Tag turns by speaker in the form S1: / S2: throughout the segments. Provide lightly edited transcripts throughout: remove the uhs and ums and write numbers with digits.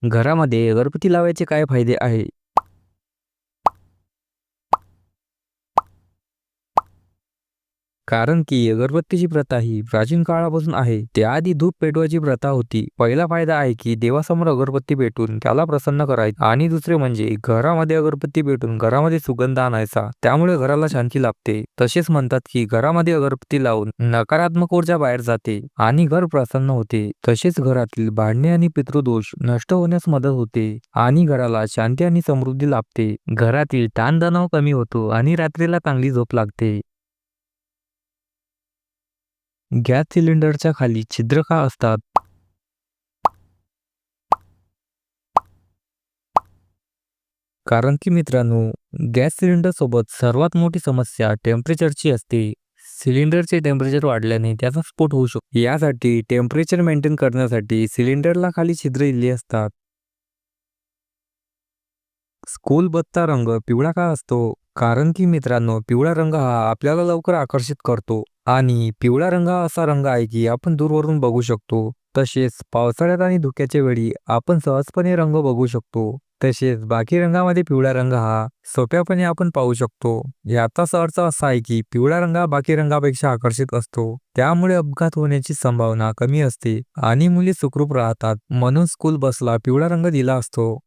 S1: घरामध्ये अगरबत्ती लावायचे काय फायदे आहे? कारण की अगरबत्तीची प्रथा ही प्राचीन काळापासून आहे. त्याआधी धूप पेटवायची प्रथा होती. पहिला फायदा आहे की देवासमोर अगरबत्ती पेटून त्याला प्रसन्न करायचं आणि दुसरे म्हणजे घरामध्ये अगरबत्ती पेटून घरामध्ये सुगंध आणायचा. त्यामुळे घराला शांती लाभते. तसेच म्हणतात की घरामध्ये अगरबत्ती लावून नकारात्मक ऊर्जा बाहेर जाते आणि घर प्रसन्न होते. तसेच घरातील भांडणे आणि पितृदोष नष्ट होण्यास मदत होते आणि घराला शांती आणि समृद्धी लाभते. घरातील ताणतणाव कमी होतो आणि रात्रीला चांगली झोप लागते. गॅस सिलेंडरच्या खाली छिद्र का असतात? कारण की मित्रांनो, गॅस सिलेंडर सोबत सर्वात मोठी समस्या टेम्परेचरची असते. सिलेंडरचे टेम्परेचर वाढल्याने त्याचा स्फोट होऊ शकतो. यासाठी टेम्परेचर मेंटेन करण्यासाठी सिलेंडरला खाली छिद्र दिली असतात. स्कूल बसचा रंग पिवळा का असतो? कारण की मित्रांनो, पिवळा रंग हा आपल्याला लवकर आकर्षित करतो आणि पिवळा रंग हा असा रंग आहे की आपण दूरवरून बघू शकतो. तसेच पावसाळ्यात आणि धुक्याच्या वेळी आपण सहजपणे रंग बघू शकतो. तसेच बाकी रंगामध्ये पिवळा रंग हा सोप्यापणे आपण पाहू शकतो. याचाच अर्थ असा आहे की पिवळा रंग हा बाकी रंगापेक्षा आकर्षित असतो. त्यामुळे अपघात होण्याची संभावना कमी असते आणि मुली सुखरूप राहतात. म्हणून स्कूल बसला पिवळा रंग दिला असतो.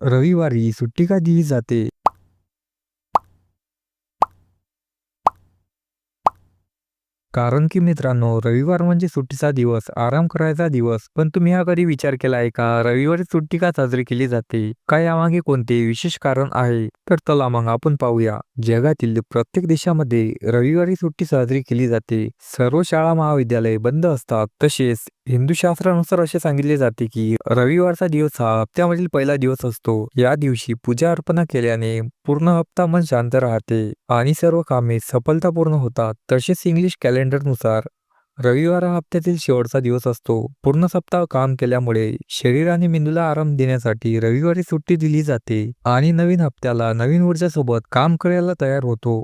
S1: रविवारी सुट्टी का दिली जाते? कारण की मित्रांनो, रविवार म्हणजे सुट्टीचा दिवस, आराम करायचा दिवस. पण तुम्ही हा कधी विचार केला आहे का, रविवारी सुट्टी का साजरी केली जाते? काय यामागे कोणते विशेष कारण आहे? तर चला मग आपण पाहूया. जगातील प्रत्येक देशामध्ये रविवारी सुट्टी साजरी केली जाते. सर्व शाळा महाविद्यालये बंद असतात. तसेच हिंदू शास्त्रानुसार असे सांगितले जाते की रविवारचा दिवस हा हप्त्यामधील पहिला दिवस असतो. या दिवशी पूजा अर्पणा केल्याने पूर्ण हप्ता मन शांत राहते आणि सर्व कामे सफलतापूर्ण होतात. तसेच इंग्लिश कॅलेंडरनुसार रविवार हा हप्त्यातील शेवटचा दिवस असतो. पूर्ण सप्ताह काम केल्यामुळे शरीर आणि मेंदूला आराम देण्यासाठी रविवारी सुट्टी दिली जाते आणि नवीन हप्त्याला नवीन ऊर्जासोबत काम करायला तयार होतो.